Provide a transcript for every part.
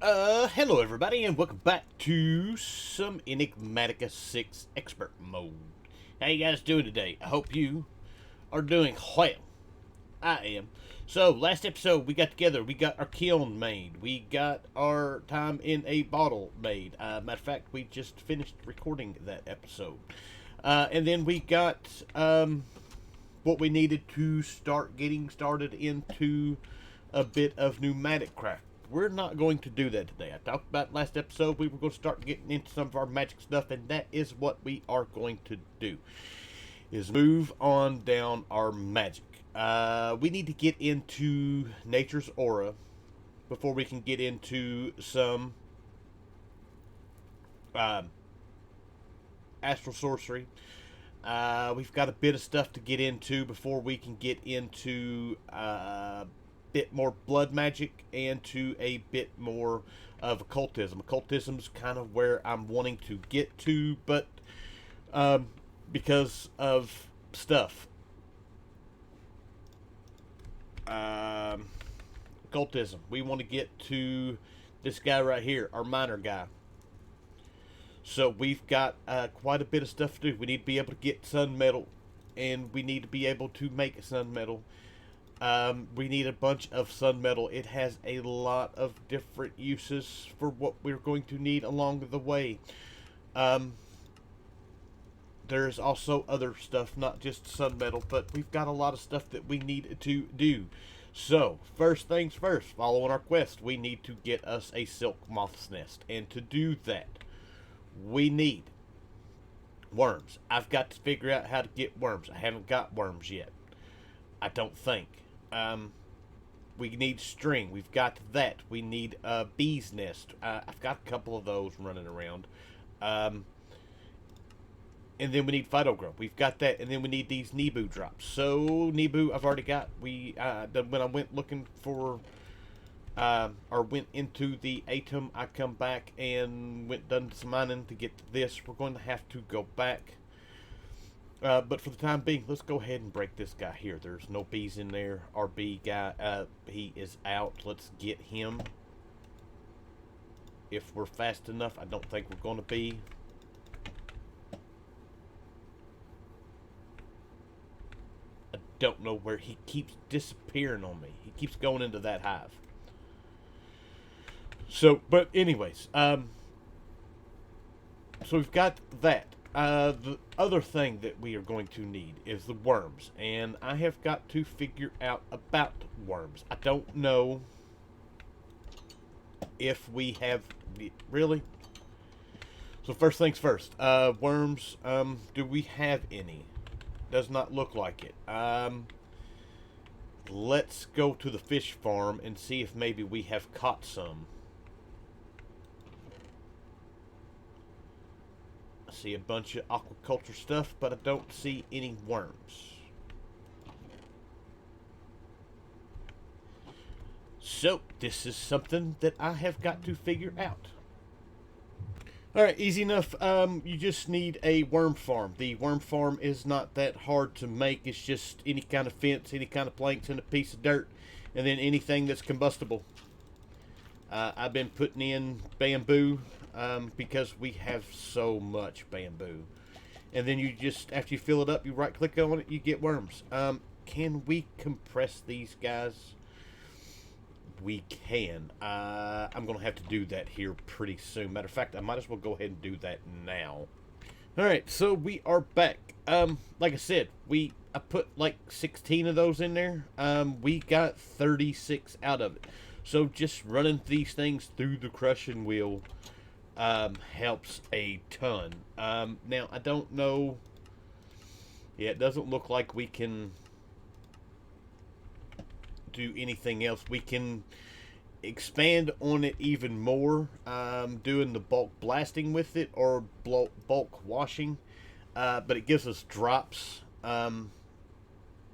Hello everybody, and welcome back to some Enigmatica 6 Expert Mode. How you guys doing today? I hope you are doing well. I am. So, last episode we got together, we got our kiln made, we got our time in a bottle made. Matter of fact, we just finished recording that episode. And then we got, what we needed to start getting started into a bit of pneumatic craft. We're not going to do that today. I talked about last episode we were going to start getting into some of our magic stuff, and that is what we are going to do, is move on down our magic. We need to get into nature's aura before we can get into some um, astral sorcery. We've got a bit of stuff to get into before we can get into bit more blood magic and to a bit more of occultism. Occultism's kind of where I'm wanting to get to, but because of stuff. Occultism. We want to get to this guy right here, our miner guy. So we've got quite a bit of stuff to do. We need to be able to get sun metal, and we need to be able to make sun metal. We need a bunch of sun metal. It has a lot of different uses for what we're going to need along the way. There's also other stuff, not just sun metal, but we've got a lot of stuff that we need to do. So, first things first, following our quest, we need to get us a silk moth's nest. And to do that, we need worms. I've got to figure out how to get worms. I haven't got worms yet. I don't think. We need string. We've got that. We need a bee's nest. I've got a couple of those running around. And then we need phytogrowth. We've got that. And then we need these Nebu drops. So Nebu I've already got. When I went looking for or went into the atom, I come back and done some mining to get this. We're going to have to go back. But for the time being, let's go ahead and break this guy here. There's no bees in there. Our bee guy, he is out. Let's get him. If we're fast enough, I don't think we're going to be. I don't know where he keeps disappearing on me. He keeps going into that hive. So, but anyways, so we've got that. The other thing that we are going to need is the worms, and I have got to figure out about worms. I don't know if we have really. So first things first, worms. Do we have any? Does not look like it. Let's go to the fish farm and see if maybe we have caught some. I see a bunch of aquaculture stuff, but I don't see any worms. So, this is something that I have got to figure out. Alright, easy enough. You just need a worm farm. The worm farm is not that hard to make. It's just any kind of fence, any kind of planks, and a piece of dirt, and then anything that's combustible. I've been putting in bamboo because we have so much bamboo. And then you just, after you fill it up, you right click on it, you get worms. Can we compress these guys? We can. I'm going to have to do that here pretty soon. Matter of fact, I might as well go ahead and do that now. Alright, so we are back. Like I said, I put like 16 of those in there. We got 36 out of it. So just running these things through the crushing wheel helps a ton. Now, I don't know. Yeah, it doesn't look like we can do anything else. We can expand on it even more, doing the bulk blasting with it or bulk washing. But it gives us drops,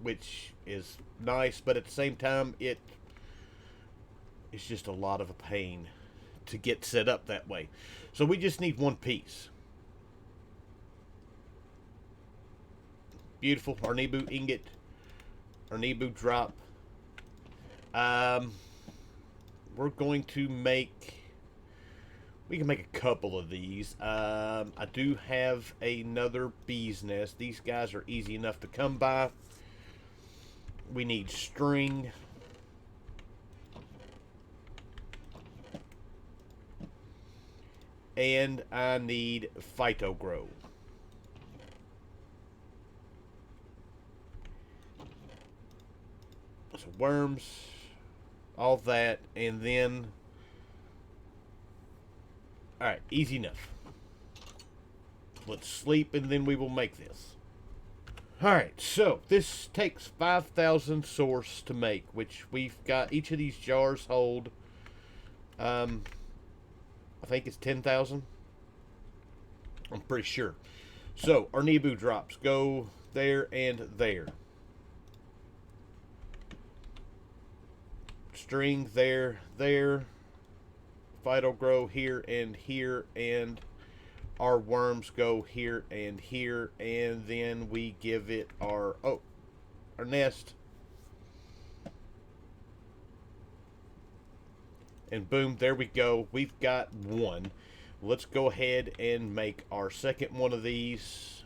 which is nice. But at the same time, it's just a lot of a pain to get set up that way. So we just need one piece. Beautiful. Our Nebu ingot. Our Nebu drop. We're going to make We can make a couple of these. I do have another bee's nest. These guys are easy enough to come by. We need string. And I need phytogrow. So worms, all that, and then... Alright, easy enough. Let's sleep and then we will make this. Alright, so this takes 5,000 source to make, which we've got, each of these jars hold, I think it's 10,000. I'm pretty sure. So, our Nebu drops go there and there. String there, there. Phytogrow here, and our worms go here, and then we give it our nest. And boom, there we go. We've got one. Let's go ahead and make our second one of these.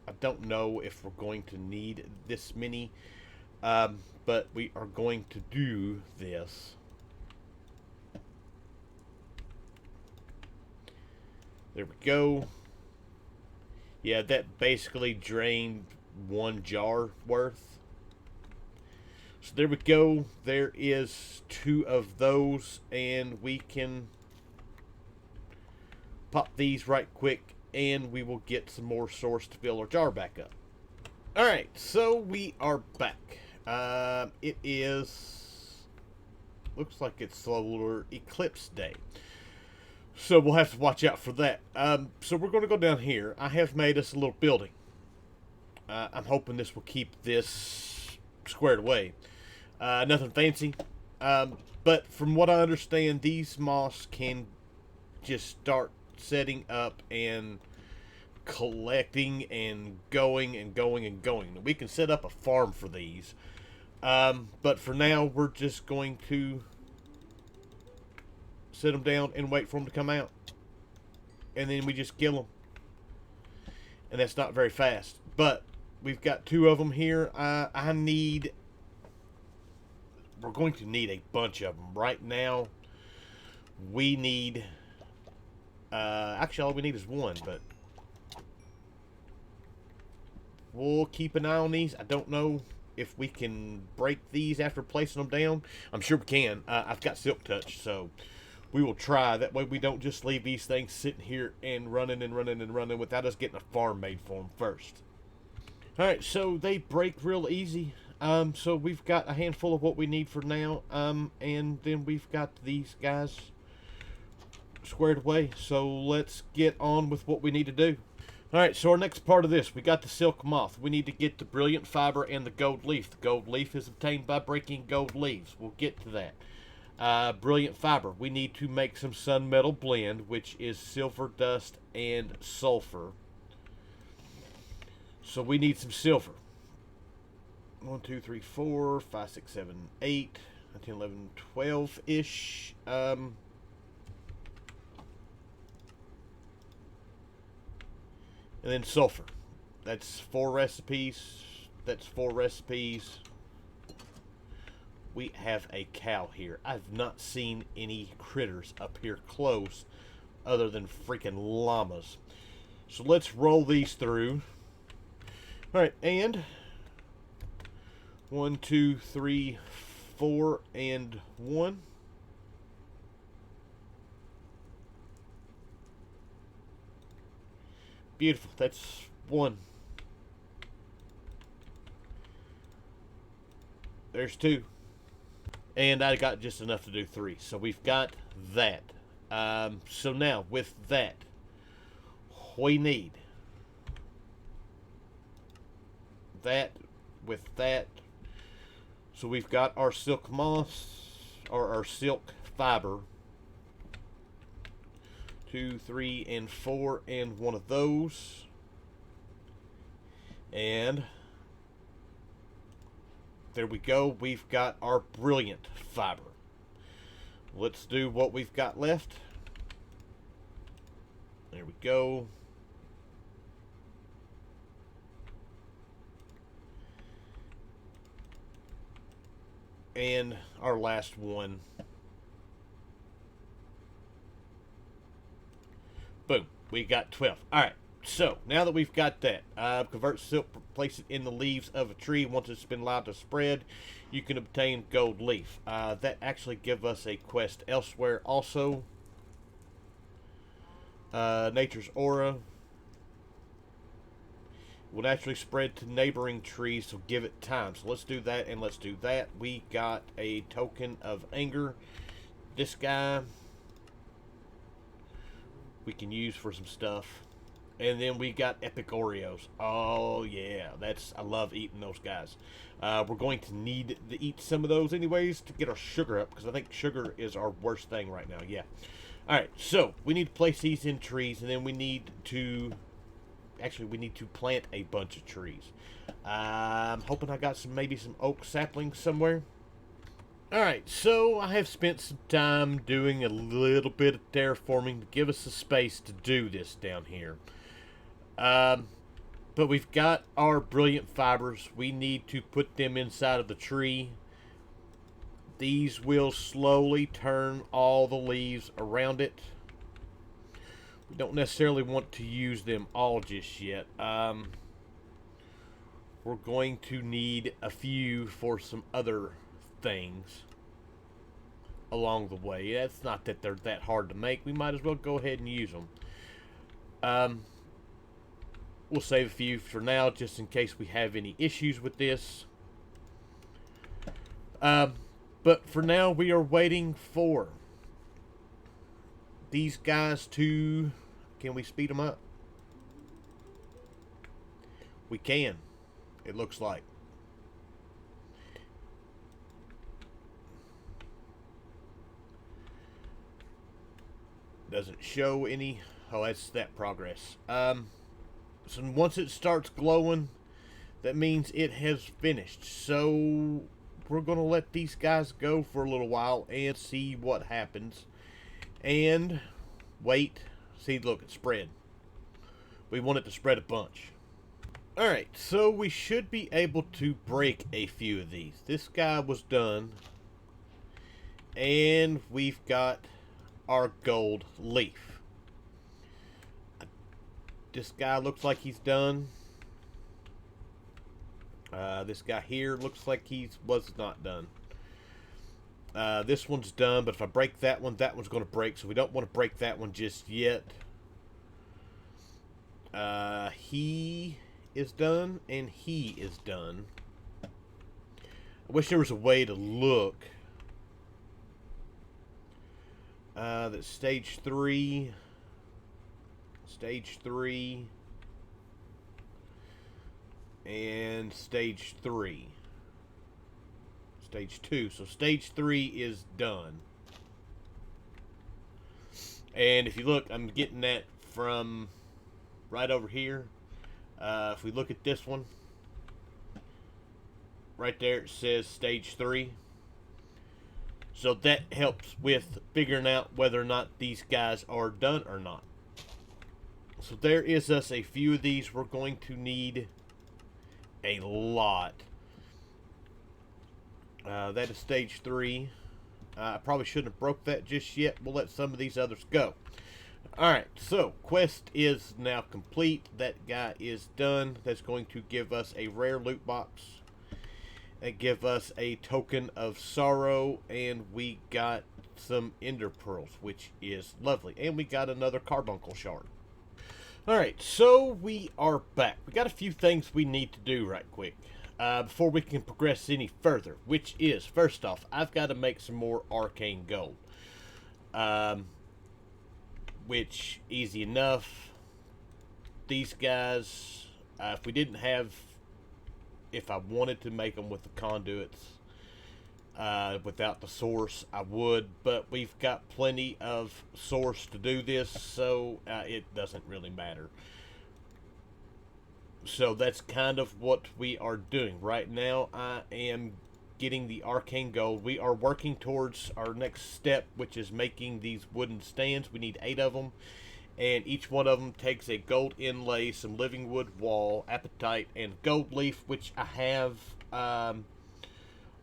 I don't know if we're going to need this many, but we are going to do this. There we go. Yeah, that basically drained one jar worth. So there we go. There is 2 of those, and we can pop these right quick, and we will get some more source to fill our jar back up. Alright, so we are back. It is... looks like it's solar eclipse day. So we'll have to watch out for that. So we're going to go down here. I have made us a little building. I'm hoping this will keep this squared away. Nothing fancy. But from what I understand, these moths can just start setting up and collecting and going and going and going. We can set up a farm for these. But for now, we're just going to sit them down and wait for them to come out. And then we just kill them. And that's not very fast. But we've got 2 of them here. I need... we're going to need a bunch of them. Right now, we need... actually, all we need is 1, but... we'll keep an eye on these. I don't know if we can break these after placing them down. I'm sure we can. I've got Silk Touch, so... we will try. That way we don't just leave these things sitting here and running and running and running without us getting a farm made for them first. Alright, so they break real easy. So we've got a handful of what we need for now. And then we've got these guys squared away. So let's get on with what we need to do. Alright, so our next part of this, we got the silk moth. We need to get the brilliant fiber and the gold leaf. The gold leaf is obtained by breaking gold leaves. We'll get to that. Brilliant fiber. We need to make some sun metal blend, which is silver dust and sulfur. So we need some silver. 1, 2, 3, 4, 5, 6, 7, 8, 9, 10, 11, 12-ish. And then sulfur. That's 4 recipes. That's 4 recipes. We have a cow here. I've not seen any critters up here close other than freaking llamas. So let's roll these through. Alright, and 1, 2, 3, 4, and 1. Beautiful. That's 1. There's 2. And I got just enough to do 3. So we've got that. So now, with that, we need that with that. So we've got our silk moss, or our silk fiber. 2, 3, and 4, and 1 of those. And there we go. We've got our brilliant fiber. Let's do what we've got left. There we go. And our last one. Boom. We got 12. Alright. So, now that we've got that, convert silk, place it in the leaves of a tree. Once it's been allowed to spread, you can obtain gold leaf. That actually gives us a quest elsewhere also. Nature's aura will naturally spread to neighboring trees, so give it time. So let's do that, and let's do that. We got a token of anger. This guy we can use for some stuff. And then we got epic Oreos. Oh yeah, I love eating those guys. We're going to need to eat some of those anyways to get our sugar up, because I think sugar is our worst thing right now. Yeah. Alright, so we need to place these in trees, and then we need to plant a bunch of trees. I'm hoping I got maybe some oak saplings somewhere. Alright, so I have spent some time doing a little bit of terraforming to give us the space to do this down here. But we've got our brilliant fibers. We need to put them inside of the tree. These will slowly turn all the leaves around it. We don't necessarily want to use them all just yet. We're going to need a few for some other things along the way. That's not that they're that hard to make. We might as well go ahead and use them. We'll save a few for now, just in case we have any issues with this. But for now, we are waiting for these guys to... Can we speed them up? We can, it looks like. Doesn't show any... Oh, that's that progress. So once it starts glowing, that means it has finished. So we're going to let these guys go for a little while and see what happens. And wait. See, look, it spread. We want it to spread a bunch. Alright, so we should be able to break a few of these. This guy was done. And we've got our gold leaf. This guy looks like he's done. This guy here looks like he was not done. This one's done, but if I break that one's going to break, so we don't want to break that one just yet. He is done, and he is done. I wish there was a way to look. That's stage 3. Stage 3 and stage 3, stage 2. So stage 3 is done. And if you look, I'm getting that from right over here. If we look at this one right there, it says stage 3. So that helps with figuring out whether or not these guys are done or not. So there is us a few of these. We're going to need a lot. That is stage 3. I probably shouldn't have broke that just yet. We'll let some of these others go. Alright, so quest is now complete. That guy is done. That's going to give us a rare loot box. And give us a token of sorrow. And we got some ender pearls, which is lovely. And we got another carbuncle shard. Alright, so we are back. We got a few things we need to do right quick before we can progress any further, which is, first off, I've got to make some more Arcane Gold. Which, easy enough. These guys, if I wanted to make them with the conduits, without the source, I would, but we've got plenty of source to do this, so it doesn't really matter. So that's kind of what we are doing. Right now, I am getting the Arcane Gold. We are working towards our next step, which is making these wooden stands. We need 8 of them, and each one of them takes a gold inlay, some living wood wall, apatite, and gold leaf, which I have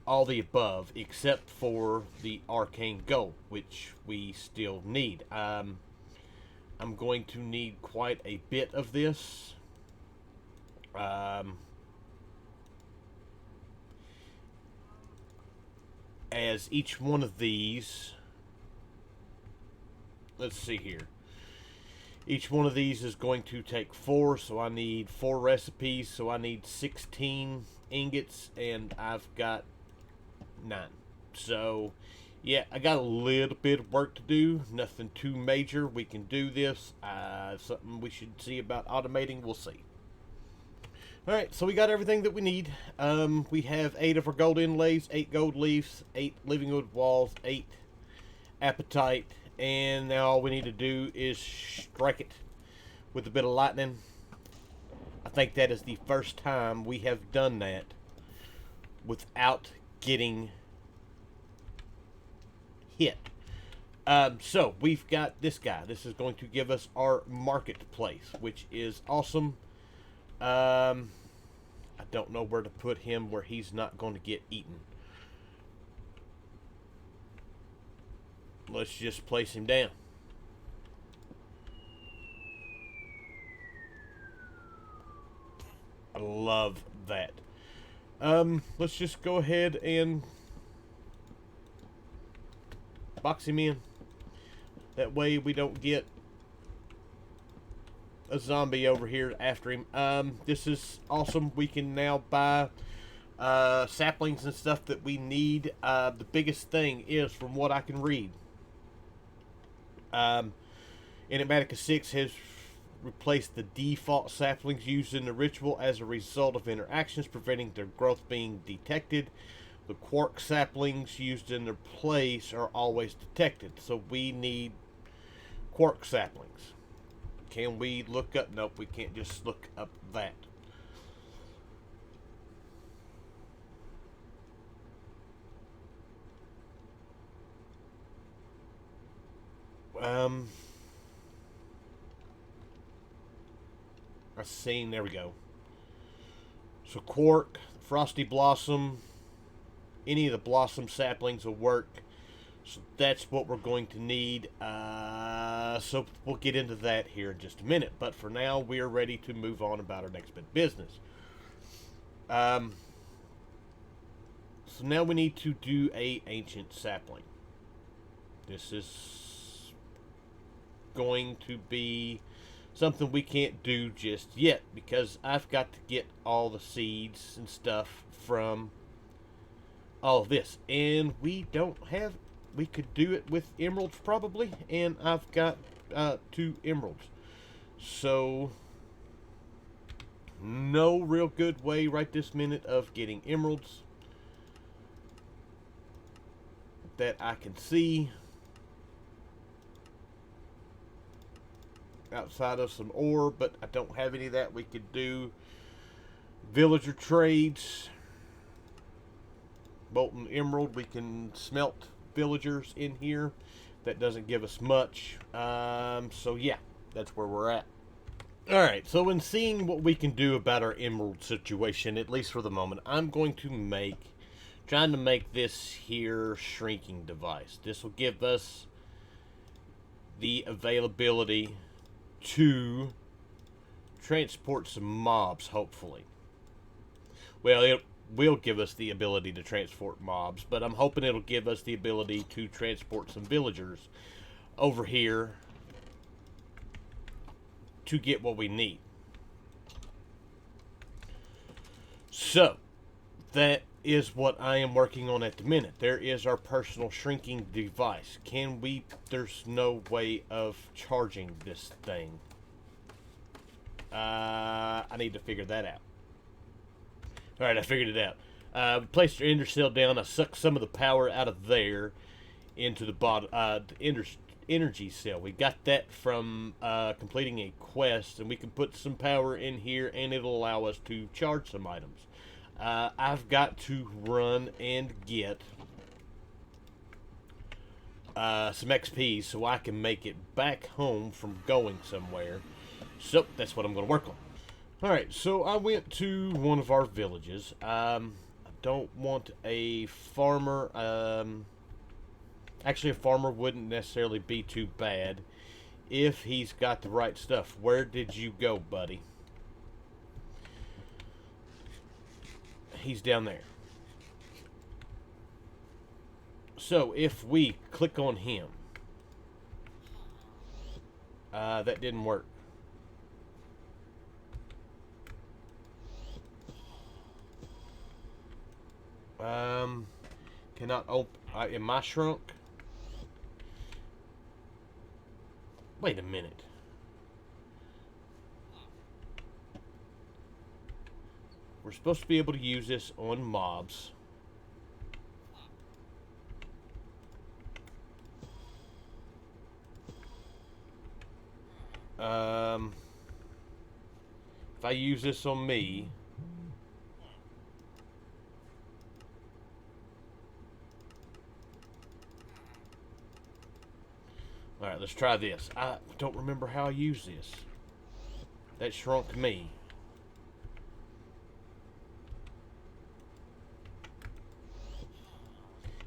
all the above except for the Arcane Gold, which we still need. I'm going to need quite a bit of this. As each one of these, let's see here, each one of these is going to take 4, so I need 4 recipes, so I need 16 ingots, and I've got 9. So yeah, I got a little bit of work to do, nothing too major. We can do this. Something we should see about automating, we'll see. Alright, so we got everything that we need. We have 8 of our gold inlays, 8 gold leaves, 8 living wood walls, 8 apatite, and now all we need to do is strike it with a bit of lightning. I think that is the first time we have done that without getting hit. So we've got this guy. This is going to give us our marketplace, which is awesome. I don't know where to put him where he's not going to get eaten. Let's just place him down. I love that. Let's just go ahead and box him in. That way we don't get a zombie over here after him. This is awesome. We can now buy saplings and stuff that we need. The biggest thing is, from what I can read, Enigmatica 6 has replaced the default saplings used in the ritual as a result of interactions, preventing their growth being detected. The quark saplings used in their place are always detected, so we need quark saplings. Can we look up? Nope, we can't just look up that. I've seen, there we go. So quark, frosty blossom, any of the blossom saplings will work. So that's what we're going to need. So we'll get into that here in just a minute. But for now, we are ready to move on about our next bit of business. So now we need to do a ancient sapling. This is going to be something we can't do just yet, because I've got to get all the seeds and stuff from all of this. And we don't have... We could do it with emeralds probably, and I've got 2 emeralds. So, no real good way right this minute of getting emeralds that I can see, outside of some ore, but I don't have any of that. We could do villager trades. Molten emerald, we can smelt villagers in here. That doesn't give us much. So yeah, that's where we're at. Alright, so in seeing what we can do about our emerald situation, at least for the moment, I'm going to trying to make this here shrinking device. This will give us the availability to transport some mobs, hopefully. Well, it will give us the ability to transport mobs, but I'm hoping it'll give us the ability to transport some villagers over here to get what we need. So that is what I am working on at the minute. There is our personal shrinking device. There's no way of charging this thing. I need to figure that out. Alright, I figured it out. We placed your ender cell down. I sucked some of the power out of there into the bottom, energy cell. We got that from completing a quest, and we can put some power in here, and it'll allow us to charge some items. I've got to run and get some XP so I can make it back home from going somewhere. So that's what I'm going to work on. Alright, so I went to one of our villages. I don't want a farmer. Actually, a farmer wouldn't necessarily be too bad if he's got the right stuff. Where did you go, buddy? He's down there. So if we click on him, that didn't work. Cannot open. Am I shrunk? Wait a minute. We're supposed to be able to use this on mobs. If I use this on me, alright, let's try this. I don't remember how I use this. That shrunk me.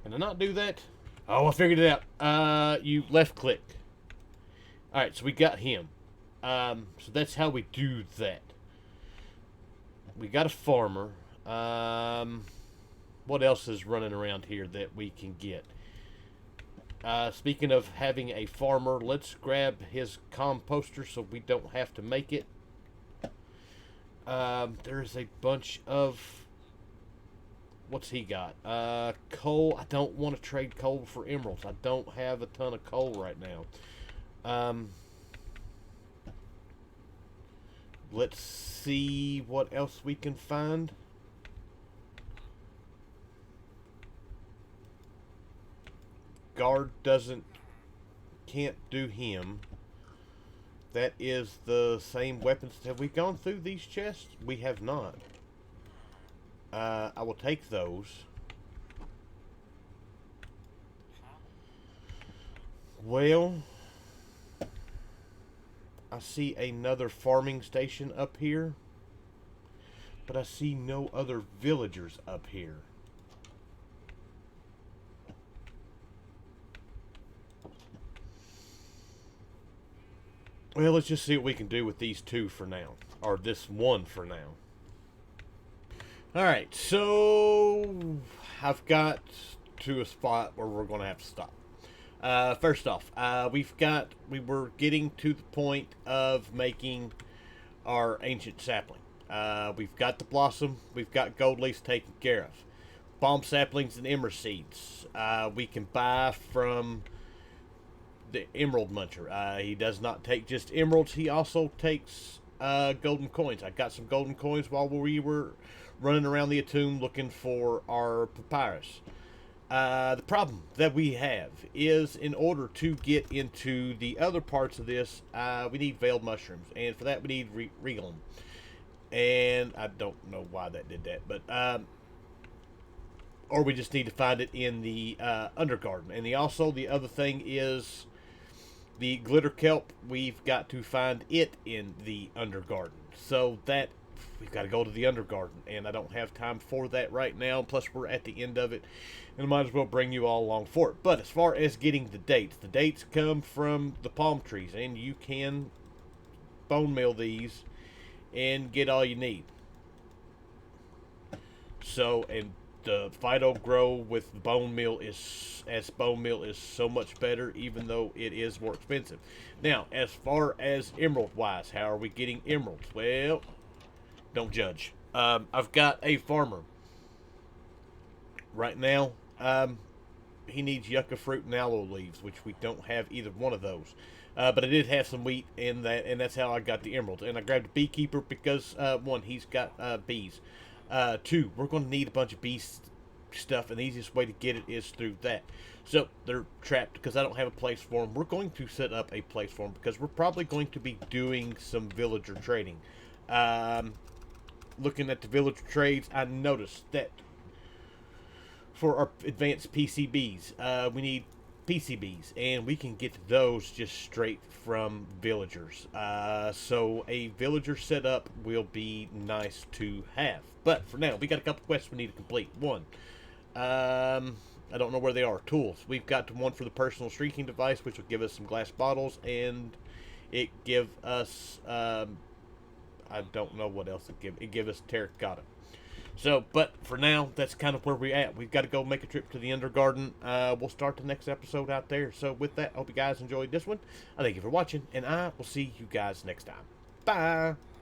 Can I not do that? Oh, I figured it out. You left click. Alright, so we got him. So that's how we do that. We got a farmer. What else is running around here that we can get? Speaking of having a farmer, let's grab his composter so we don't have to make it. There's a bunch of... What's he got? Coal. I don't want to trade coal for emeralds. I don't have a ton of coal right now. Let's see what else we can find. Guard can't do him. That is the same weapons. Have we gone through these chests? We have not. I will take those. Well, I see another farming station up here, but I see no other villagers up here. Well, let's just see what we can do with these two for now, or this one for now. Alright, so I've got to a spot where we're going to have to stop. First off, we were getting to the point of making our ancient sapling. We've got the blossom, we've got gold leaves taken care of. Bomb saplings and emerald seeds. We can buy from the emerald muncher. He does not take just emeralds, he also takes golden coins. I got some golden coins while we were running around the tomb looking for our papyrus. The problem that we have is, in order to get into the other parts of this, we need veiled mushrooms, and for that we need regalum. And I don't know why that did that, but or we just need to find it in the undergarden. And the other thing is the glitter kelp. We've got to find it in the undergarden. So that we've got to go to the undergarden, and I don't have time for that right now. Plus, we're at the end of it, and I might as well bring you all along for it. But as far as getting the dates come from the palm trees, and you can bone meal these and get all you need. So, and the phyto grow with bone meal is so much better, even though it is more expensive. Now, as far as emerald wise, how are we getting emeralds? Well, don't judge. I've got a farmer right now. He needs yucca fruit and aloe leaves, which we don't have either one of those. But I did have some wheat in that, and that's how I got the emeralds. And I grabbed a beekeeper because, one, he's got bees. Two, we're going to need a bunch of bee stuff, and the easiest way to get it is through that. So they're trapped because I don't have a place for them. We're going to set up a place for them because we're probably going to be doing some villager trading. Looking at the villager trades, I noticed that for our advanced PCBs, we need PCBs, and we can get those just straight from villagers. So a villager setup will be nice to have. But for now, we got a couple quests we need to complete. One, I don't know where they are. Tools. We've got one for the personal streaking device, which will give us some glass bottles, and it give us I don't know what else it give. It give us terracotta. So, but for now, that's kind of where we're at. We've got to go make a trip to the Undergarden. We'll start the next episode out there. So with that, I hope you guys enjoyed this one. I thank you for watching, and I will see you guys next time. Bye!